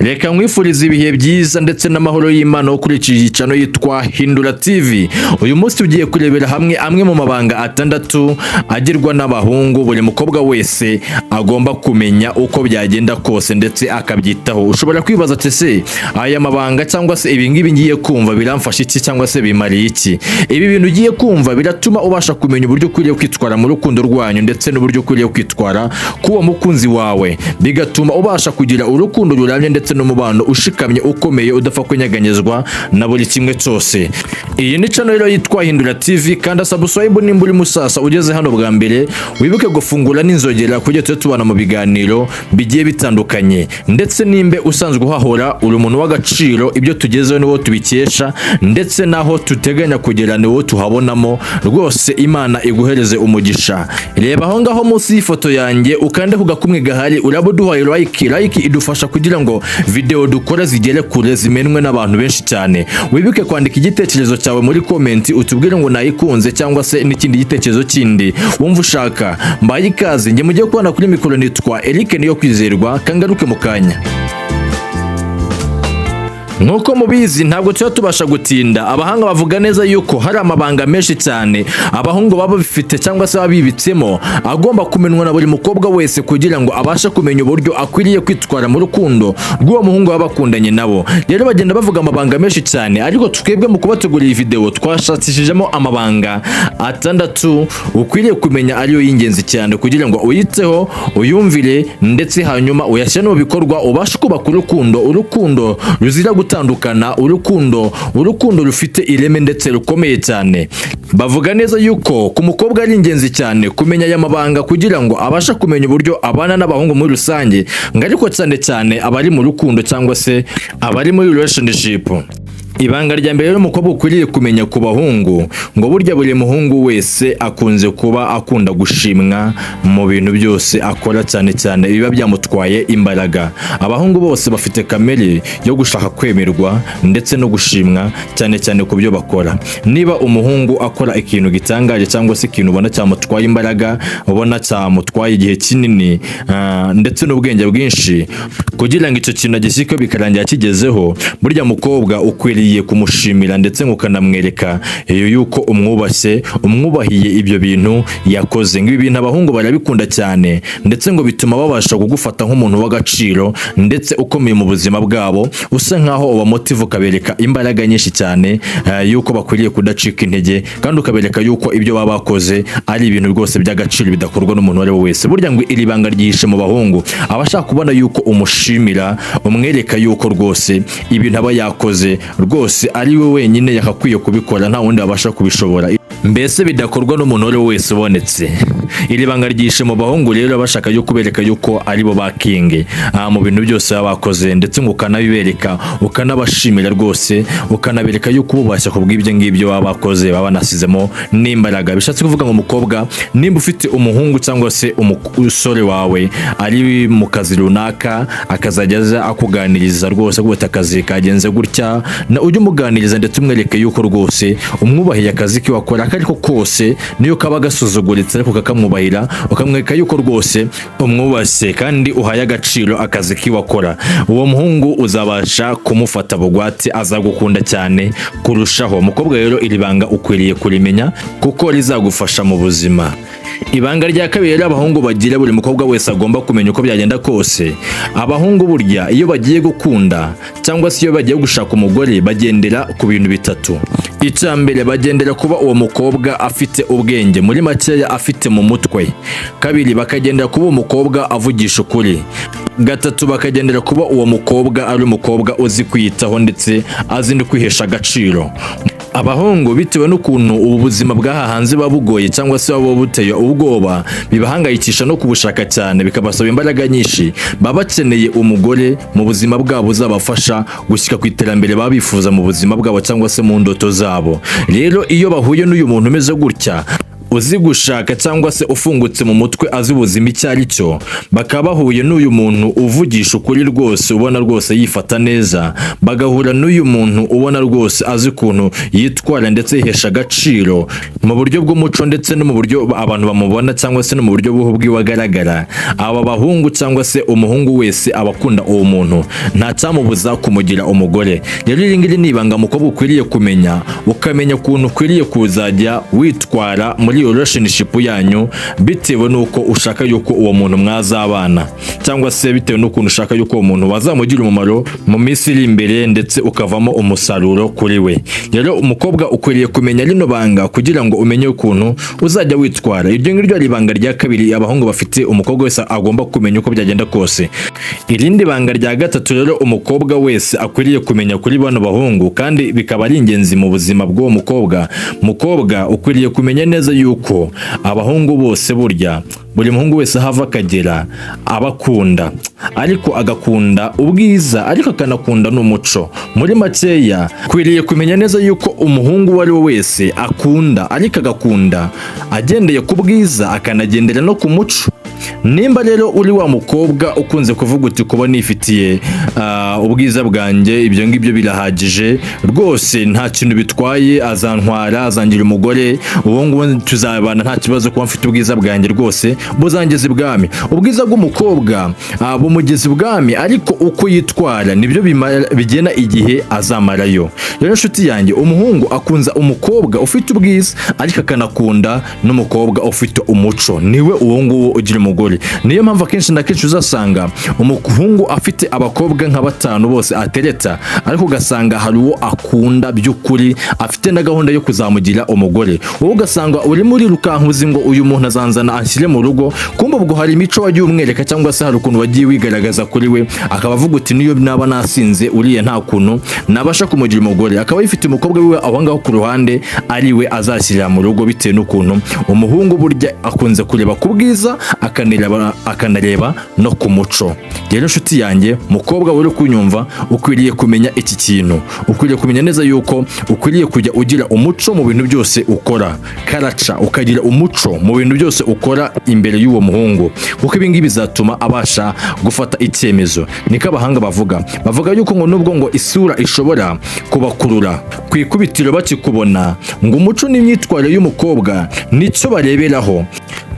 reka nkwifuriza ibihe byiza ndetse n'amahoro y'Imana ukurikije icano yitwa Hindura TV. Uyu munsi tugiye kurebera hamwe amwe mu mabanga atandatu agirwa n'abahungu buri mukobwa wese agomba kumenya uko byagenda kose ndetse akabyitaho. Ushobora kwibaza ati se aya mabanga cyangwa se ibi ngibi ngiye kumva biramfasha iki cyangwa se bimariye iki? Ibi bintu ugiye kumva biratuma ubasha kumenya uburyo ukwiriye kwitwara mu rukundo rwanyu ndetse n'uburyo ukwiriye kwitwara kuwo mukunzi wawe, bigatuma ubasha kugira urukundo ruramye ndetse n'umubano ushikamye ukomeye udapfa kunyeganyezwa na buri kimwe cyose. Iyi ni channel rero yitwa Hindura TV, kandi subscribe nimba uri musasa ugeze hano bwa mbere, wibuke gufungura n'inzogera kugira tujye tubana mu biganiro bigiye bitandukanye. Ndetse nimbe usanzwe uhahora uri umuntu w'agaciro, ibyo tugezeho niwo tubikesha ndetse naho tuteganya kugera niwo tuhabonamo. Rwose Imana iguhereze umugisha. Reba aho ngaho munsi y'ifoto yanjye ukande ku gakumwe gahari, urabuduhaye like idufasha kugira ngo video dukora zigere kure zimenwe n'abantu benshi cyane. Wibuke kwandika igitekerezo cyawe muri comment utubwire ngo nayikunze cyangwa se n'ikindi gitekerezo kindi wumva ushaka. Mbaye ikaze, nge mugiye kubana kuri mikoro nitwa Eric niyo kwizerwa, kangaruke mu kanya. Nuko mubizi ntabwo tuba tubasha gutinda, abahanga bavuga neza yuko hari amabanga menshi cyane abahungu baba bifite cyangwa se babibitsemo agomba kumenwa na buri mukobwa wese kugira ngo abashe kumenya uburyo akwiriye kwitwara mu rukundo rw'uwo muhungu baba bakundanye nabo. Rero bagenda bavuga amabanga menshi cyane, ariko twebwe mu kubategura iyi video twashakishijemo amabanga atandatu ukwiriye kumenya ariyo y'ingenzi cyane kugira ngo uyiteho, uyumvire ndetse hanyuma uyashyire mu bikorwa, ubashe kubaka urukundo ruzira gutandukana, urukundo rufite ireme ndetse rukomeye cyane. Bavuga neza yuko ku mukobwa ari ingenzi cyane kumenya aya mabanga kugira ngo abashe kumenya uburyo abana n'abahungu muri rusange, ariko cyane abari mu rukundo cyangwa se abari muri relationship. Ibanga rya mbere y'umukobwa ukwiriye kumenya ku bahungu, ngo burya buri muhungu wese akunze kuba akunda gushimwa mu bintu byose akora, cyane biba byamutwaye imbaraga. Abahungu bose bafite kamere yo gushaka kwemerwa ndetse no gushimwa cyane ku byo bakora. Niba umuhungu akora ikintu gitangaje cyangwa se ikintu ubona cyamutwaye imbaraga, ubona cyamutwaye igihe kinini ndetse n'ubwenge bwinshi kugira ngo icyo kintu agishyike bikarangira kigezeho, burya mukobwa ukwiriye kumushimira ndetse ukanamwereka yuko umwubahiye ibyo bintu yakoze. Ngibi bintu abahungu barabikunda cyane ndetse ngo bituma babasha kugufata nk'umuntu w'agaciro ndetse ukomeye mu buzima bwabo, usa nkaho ubamotive ukabereka imbaraga nyinshi cyane yuko bakwiriye kudacika intege, kandi ukabereka yuko ibyo baba bakoze ari ibintu rwose by'agaciro bidakorwa n'umuntu wari wese. Burya ngo iri banga ryihishe mu bahungu, abashaka kubona yuko umushimira, umwereka yuko rwose ibintu aba yakoze rwose ari we wenyine yakakwiye kubikora, nta wundi abasha kubishobora, mbese bidakorwa n'umuntu wari wese ubonetse. Iri banga ryihishe mu bahungu rero, bashaka yo kubereka yuko ari bo bakinge mu bintu byose baba bakoze, ndetse ngo ukanabibereka ukanabashimira rwose, ukanabereka yuko ubashya kubw'ibyo ngibyo baba bakoze, baba banasizemo n'imbaraga. Bishatse kuvuga ngo umukobwa, nimba ufite umuhungu cyangwa se umusore wawe ari mu kazi runaka, akazajya akuganiriza rwose gute akazi kagenze gutya, na ujye umuganiriza ndetse umwereke yuko rwose umwubahiye akazi ke wakora ariko kose niyo kaba gasuzuguritse, ariko kakamwubahira, ukamwereka yuko rwose umwubashye kandi uhaye agaciro akazi ke wakora. Uwo muhungu uzabasha kumufata bugwate, azagukunda cyane kurushaho. Mukobwa rero iri banga ukwiriye kurimenya kuko rizagufasha mu buzima. Ibanga rya kabiri abahungu bagira buri mukobwa wese agomba kumenya uko byagenda kose. Abahungu burya iyo bagiye gukunda cyangwa se iyo bagiye gushaka umugore, bagendera ku bintu bitatu. Icya mbere, bagendera kuba uwo mukobwa afite ubwenge, muri makeya afite mu mutwe. Kabiri, bakagendera kuba uwo mukobwa avugisha ukuri. Gatatu, bakagendera kuba uwo mukobwa ari umukobwa uzi kwiyitaho ndetse azi no kwihesha agaciro. Abahungu bitewe n'ukuntu ubu buzima bw'aha hanze babugoye cyangwa se baba buteye ubwoba, bibahangayikisha no kubushaka cyane, bikabasaba imbaraga nyinshi, baba bakeneye umugore mu buzima bwabo uzabafasha gushyika ku iterambere baba bifuza mu buzima bwabo cyangwa se mu ndoto zabo. Rero iyo bahuye n'uyu muntu umeze gutya, uzi gushaka cyangwa se ufungutse mu mutwe azi ubuzima icyo ari cyo, bakaba bahuye n'uyu muntu uvugisha ukuri rwose, ubona rwose yifata neza, bagahura n'uyu muntu ubona rwose azi ukuntu yitwara ndetse yihesha agaciro mu buryo bw'umuco ndetse no mu buryo abantu bamubona cyangwa se no mu buryo bw'iwe agaragara. Aba bahungu cyangwa se umuhungu wese abakunda uwo muntu nta cyamubuza kumugira umugore. Rero iri ngiri ni ibanga mukobwa ukwiriye kumenya, ukamenya ukuntu ukwiriye kuzajya witwara muri relationship yanyu bitewe nuko ushaka yuko uwo muntu mwazabana, cyangwa se bitewe n'ukuntu ushaka yuko uwo muntu wazamugira umumaro mu minsi iri imbere ndetse ukavamo umusaruro kuri we. Rero umukobwa ukwiriye kumenya rino banga kugira ngo umenye ukuntu uzajya witwara. Iryo ngiryo ari ibanga rya kabiri abahungu bafite umukobwa wese agomba kumenya uko byagenda kose. Irindi banga rya gatatu rero umukobwa wese akwiriye kumenya kuri bano bahungu, kandi bikaba ari ingenzi mu buzima bw'uwo mukobwa ukwiriye kumenya neza yuko abahungu bose burya buri muhungu wese hava akagera abakunda, ariko agakunda ubwiza ariko akanakunda n'umuco. Muri makeya kwiriye kumenya neza yuko umuhungu uwo ari we wese akunda, ariko agakunda agendeye ku bwiza akanagendera no ku muco. Nimba rero uri wa mukobwa ukunze kuvuga uti kuba nifitiye ubwiza bwanjye ibyo ngibyo birahagije rwose, nta kintu bitwaye, azantwara azangira umugore, uwo nguwo tuzabana nta kibazo kuba mfite ubwiza bwanjye rwose buzangeza ibwami. Ubwiza bw'umukobwa bumugeza ibwami, ariko uko yitwara nibyo bigena igihe azamarayo. Rero nshuti yanjye, umuhungu akunza umukobwa ufite ubwiza ariko akanakunda n'umukobwa ufite umuco, niwe uwo nguwo ugira umugore. Niyo mpamvu akenshi na kenshi uzasanga umuhungu afite abakobwa nka 5 bose atereta, ariko ugasanga hari uwo akunda by'ukuri afite na gahunda yo kuzamugira umugore. Wowe ugasanga uri muri rukankuzi ngo uyu muntu azanzana anshyire mu rugo, kumbe ubwo hari imico wagiye umwereka cyangwa se hari ukuntu wagiye wigaragaza kuri we, akaba avuga uti niyo naba nasinze uriye nta kuntu nabasha kumugira umugore, akaba yifite umukobwa wiwe aho ngaho ku ruhande ari we azashyira mu rugo. Bitewe n'ukuntu umuhungu burya akunze kureba ku bwiza akanareba no ku muco. Rero nshuti yanjye, mukobwa uri kunyumva, ukwiriye kumenya iki kintu, ukwiriye kumenya neza yuko ukwiriye kujya ugira umuco mu bintu byose ukora, karaca ukagira umuco mu bintu byose ukora imbere y'uwo muhungu, kuko ibi ngibi bizatuma abasha gufata icyemezo. Niko abahanga bavuga yuko ngo nubwo ngo isura ishobora kubakurura ku ikubitiro bakikubona, ngo umuco n'imyitwarire y'umukobwa nicyo bareberaho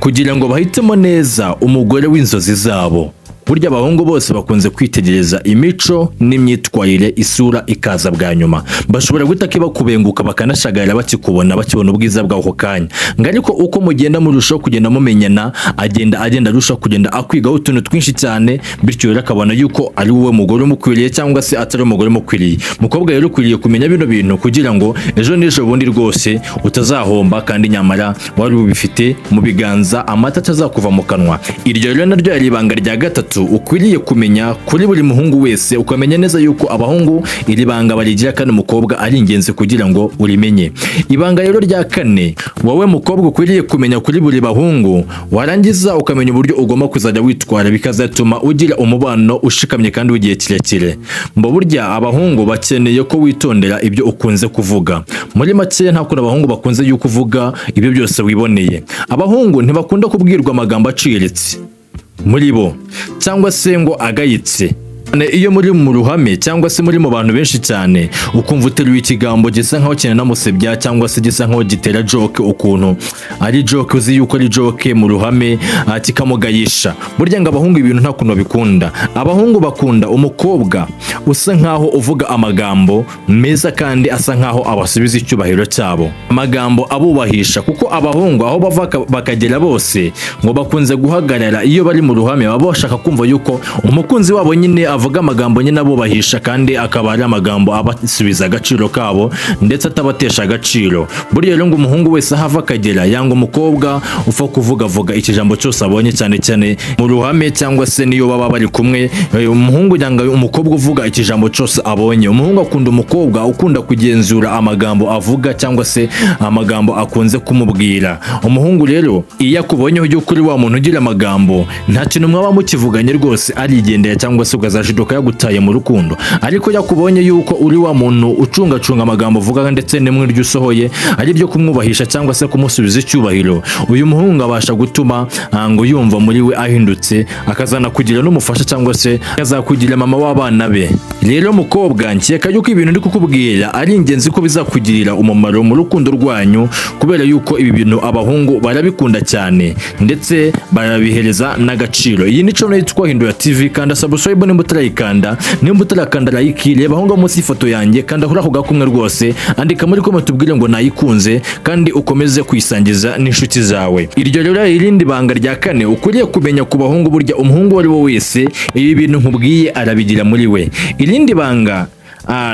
kugira ngo bahitemo neza umugore w'inzozi zabo. Burya abahungu bose bakunze kwitegereza imico n'imyitwarire, isura ikaza bwa nyuma. Bashobora guhita kibakubenguka bakanashagara bakikubona, bakibona ubwiza bwawe ako kanya. Ariko uko mugenda murushaho kugenda mumenyana, agenda arushaho kugenda akwigaho utuntu twinshi cyane, bityo rero akabona yuko ari wowe mugore umukwiriye cyangwa se atari umugore umukwiriye. Mukobwa rero ukwiriye kumenya bino bintu kugira ngo ejo n'ejo bundi rwose utazahomba, kandi nyamara wari ubifite mu biganza, amata atazakuva mu kanwa. Iryo rero naryo ari ibanga rya gatatu ukwiriye kumenya kuri buri muhungu wese, ukamenya neza yuko abahungu iri banga barigira, kandi umukobwa ari ingenzi kugira ngo urimenye. Ibanga rero rya kane wowe mukobwa ukwiriye kumenya kuri buri bahungu, warangiza ukamenya uburyo ugomba kuzajya witwara, bikazatuma ugira umubano ushikamye kandi w'igihe kirekire. Mbo burya abahungu bakeneye ko witondera ibyo ukunze kuvuga. Muri make nta kuntu abahungu bakunze yuko uvuga ibyo byose wiboneye. Abahungu ntibakunda kubwirwa amagambo aciriritse muri bo cyangwa se ngo agayitse. Iyo muri mu ruhame cyangwa se muri mu bantu benshi cyane, ukumva uteruye ikigambo gisa nkaho kinanamusebya cyangwa se gisa nkaho gitera joke, ukuntu ari joke uzi yuko ari joke mu ruhame kikamugayisha. Burya ngo abahungu ibintu nta kuntu babikunda. Abahungu bakunda umukobwa usa nkaho uvuga amagambo meza kandi asa nkaho abasubiza icyubahiro cyabo, amagambo abubahisha, kuko abahungu aho bava bakagera bose ngo bakunze guhagarara iyo bari mu ruhame, baba bashaka kumva yuko umukunzi wabo nyine avuga amagambo nyine abubahisha, kandi akaba ari amagambo abasubiza agaciro kabo ndetse atabatesha agaciro. Burya rero ngo umuhungu wese hava akagera yanga umukobwa upfa kuvuga ikijambo cyose abonye, cyane cyane mu ruhame cyangwa se niyo baba bari kumwe. Umuhungu yanga umukobwa uvuga ikijambo cyose abonye. Umuhungu akunda umukobwa ukunda kugenzura amagambo avuga cyangwa se amagambo akunze kumubwira. Umuhungu rero iyo akubonyeho ujye kuri wa muntu ugira amagambo, nta kintu mwaba mukivuganye rwose arigendera, cyangwa se ugaza agashiduka yagutaye mu rukundo, ariko yakubonye yuko uri wa muntu ucungacunga amagambo uvuga ndetse nemwe ryo usohoye ari byo kumwubahisha cyangwa se kumusubiza icyubahiro, uyu muhungu abasha gutuma ngo yumva muri we ahindutse, akazana kugira n'umufasha cyangwa se akazakugira mama w'abana be. Rero mukobwa, nkeka yuko ibintu ndi kukubwira ari ingenzi ko bizakugirira umumaro mu rukundo rwanyu, kubera yuko ibi bintu abahungu barabikunda cyane ndetse barabihereza n'agaciro. Iyi ni channel yitwa Hindura TV, kanda subscribe nimba utarayikanda, nimba utarakanda like, reba aho ngaho munsi y'ifoto yanjye, kanda hura ako gakumwe rwose, andika muri comment tubwire ngo nayikunze kandi ukomeze kuyisangiza n'inshuti zawe. Iryo rero irindi banga rya kane ukwiriye kumenya ku bahungu, burya umuhungu wari wo wese ibi bintu nkubwiye arabigira muri we. Irindi banga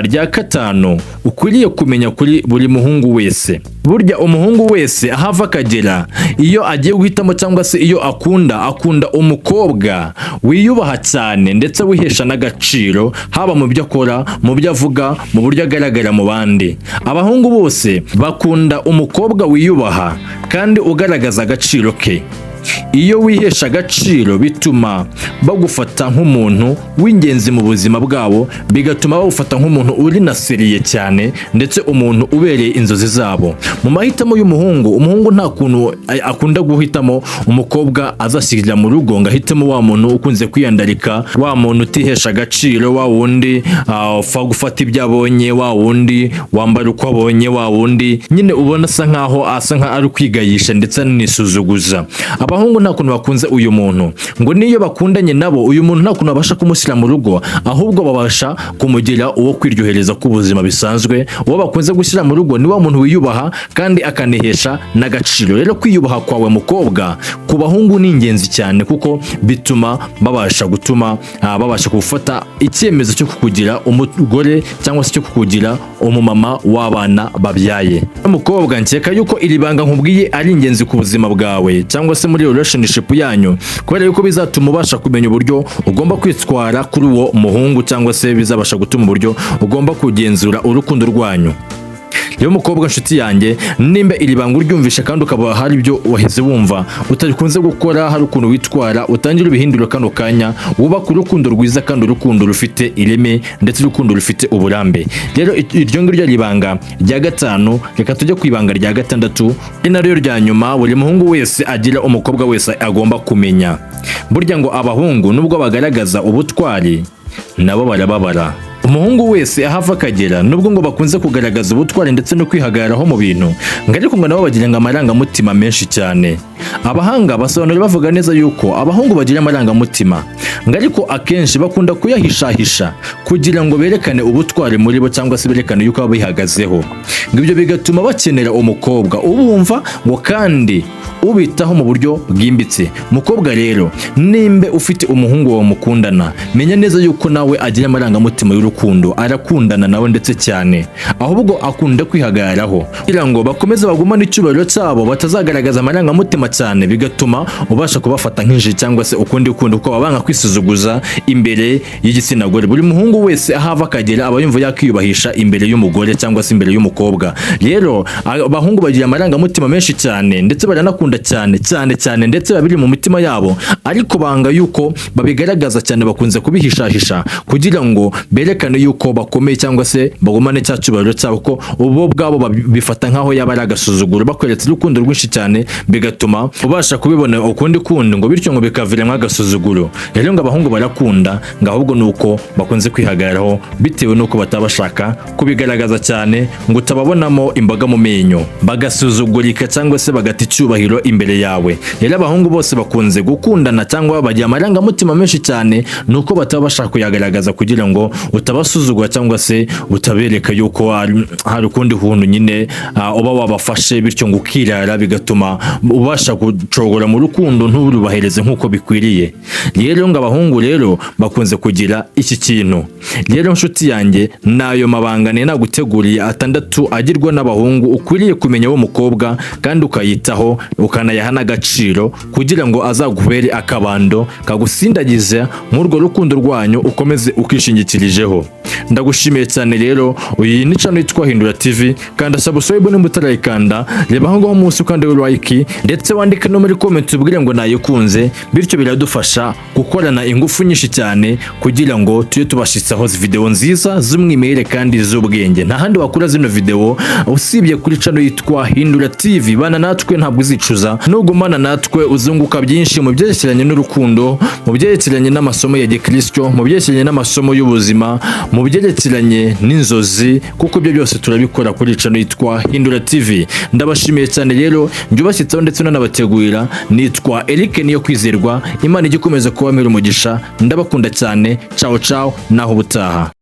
rya gatanu ukwiriye kumenya kuri buri muhungu wese, burya umuhungu wese ahava akagera, iyo agiye guhitamo cyangwa se iyo akunda umukobwa wiyubaha cyane ndetse wihesha n'agaciro, haba mu byo akora, mu byo avuga, mu buryo agaragara mu bandi. Abahungu bose bakunda umukobwa wiyubaha kandi ugaragaza agaciro ke. Iyo wihesha agaciro bituma bagufata nk'umuntu w'ingenzi mu buzima bwabo, bigatuma bagufata nk'umuntu uri naseriye cyane ndetse umuntu ubereye inzozi zabo. Mu mahitamo y'umuhungu, umuhungu nta kuntu akunda guhitamo umukobwa azashyirira mu rugo ngo ahitemo wa muntu ukunze kwiyandarika, wa muntu utihesha agaciro, wa wundi upfa gufata ibyo abonye, wa wundi wambara uko abonye, wa wundi nyine ubona asa nkaho ari kwigayisha ndetse anisuzuguza. Abahungu nta kuntu bakunze uyu muntu, ngo niyo bakundanye nabo uyu muntu nta kuntu babasha kumushyira mu rugo, ahubwo babasha kumugira uwo kwiryohereza ku buzima bisanzwe. Uwo bakunze gushyira mu rugo ni wa muntu wiyubaha kandi akanihesha n'agaciro. Rero kwiyubaha kwawe mukobwa ku bahungu ni ingenzi cyane, kuko bituma babasha gufata icyemezo cyo kukugira umugore cyangwa se cyo kukugira umumama w'abana babyaye. Mukobwa, nkeka yuko iri banga nkubwiye ari ingenzi ku buzima bwawe cyangwa se muri relationship yanyu, kubera yuko bizatuma ubasha kumenya uburyo ugomba kwitwara kuri uwo muhungu, cyangwa se bizabasha gutuma uburyo ugomba kugenzura urukundo rwanyu. Rero mukobwa, nshuti yanjye, nimba iri banga uryumvisha kandi ukaba hari ibyo waheze wumva utakunze gukora, hari ukuntu witwara, utangira ubihindura kano kanya, wubaka urukundo rwiza kandi urukundo rufite ireme ndetse urukundo rufite uburambe. Rero iryo ngiryo ari ibanga rya gatanu. Reka tujye ku ibanga rya gatandatu, ari naryo rya nyuma buri muhungu wese agira umukobwa wese agomba kumenya. Burya ngo abahungu nubwo bagaragaza ubutwari, nabo barababara. Umuhungu wese ahava akagera, nubwo ngo bakunze kugaragaza ubutwari ndetse no kwihagararaho mu bintu, ariko ngo nabo bagira amarangamutima menshi cyane. Abahanga basobanura bavuga neza yuko abahungu bagira amarangamutima, ariko akenshi bakunda kuyahishahisha kugira ngo berekane ubutwari muri bo cyangwa se berekane yuko babihagazeho. Ibyo bigatuma bakenera umukobwa ubumva ngo kandi ubitaho mu buryo bwimbitse. Mukobwa rero, nimbe ufite umuhungu wawe mukundana, menya neza yuko nawe agira amarangamutima y'urukundo, arakundana nawe ndetse cyane, ahubwo akunda kwihagararaho kugira ngo bakomeze bagumane icyubahiro cyabo, batazagaragaza amarangamutima cyane, bigatuma ubasha kubafata nk'injiji cyangwa se ukundi uko babanga kwisuzuguza imbere y'igitsina gore. Buri muhungu wese ahava akagera aba yumva yakiyubahisha imbere y'umugore cyangwa se imbere y'umukobwa. Rero abahungu bagira amarangamutima menshi cyane ndetse baranakunda cyane ndetse babiri mu mitima yabo, ariko banga yuko babigaragaza cyane, bakunze kubihishahisha kugira ngo berekane yuko bakomeye cyangwa se bagumane cya cyubahiro cyabo, ko ubo bwabo bifata nkaho yaba ari agasuzuguro, bakweretse urukundo rwinshi cyane, bigatuma ubasha kubibona ukundi ngo bityo ngo bikavira nk'agasuzuguro. Rero ngo abahungu barakunda, ngo ahubwo nuko bakunze kwihagararaho bitewe nuko batabashaka kubigaragaza cyane, ngo utababonamo imbaga mu menyo, bagasuzugurika cyangwa se bagata icyubahiro imbere yawe. Rero abahungu bose bakunze gukundana cyangwa bagira amarangamutima menshi cyane, nuko batabasha kuyagaragaza kugira ngo utabasuzugura cyangwa se utabereka yuko hari ukundi huntu nyine uba wabafashe, bityo ngo ukirara, bigatuma ubasha gucogora mu rukundo nturubahereze nk'uko bikwiriye. Rero ngo abahungu rero bakunze kugira iki kintu. Rero nshuti yanjye, nayo mabanga naguteguriye 6 agirwa n'abahungu ukwiriye kumenya wo mukobwa kandi ukayitaho, ukanayaha n'agaciro kugira ngo azagubere akabando kagusindagiza nk'urwo rukundo rwanyu ukomeze ukishingikirijeho. Ndagushimiye cyane rero. Uyi ni channel yitwa Hindura TV, kanda subscribe nimba utarayikanda, reba aho ngaho munsi kandi like ndetse wandike no muri comment ubwire ngo nayikunze, bityo biradufasha gukorana ingufu nyinshi cyane kugira ngo tujye tubashitsaho video nziza z'umwimerere kandi z'ubwenge. Nta handi wakura zino video usibye kuri channel yitwa Hindura TV. Bana natwe ntabwo uzicuza, nugumana natwe uzunguka byinshi mu byerekeranye n'urukundo, mu byerekeranye n'amasomo ya Gikristo, mu byerekeranye n'amasomo y'ubuzima, mu byerekeranye n'inzozi, kuko ibyo byose turabikora kuri channel yitwa Hindura TV. Ndabashimiye cyane rero, njubashyitsaho ndetse nanabategurira. Nitwa Eric niyo kwizerwa. Imana igikomeza kuba umugisha. Ndabakunda cyane. Ciao ciao, naho ubutaha.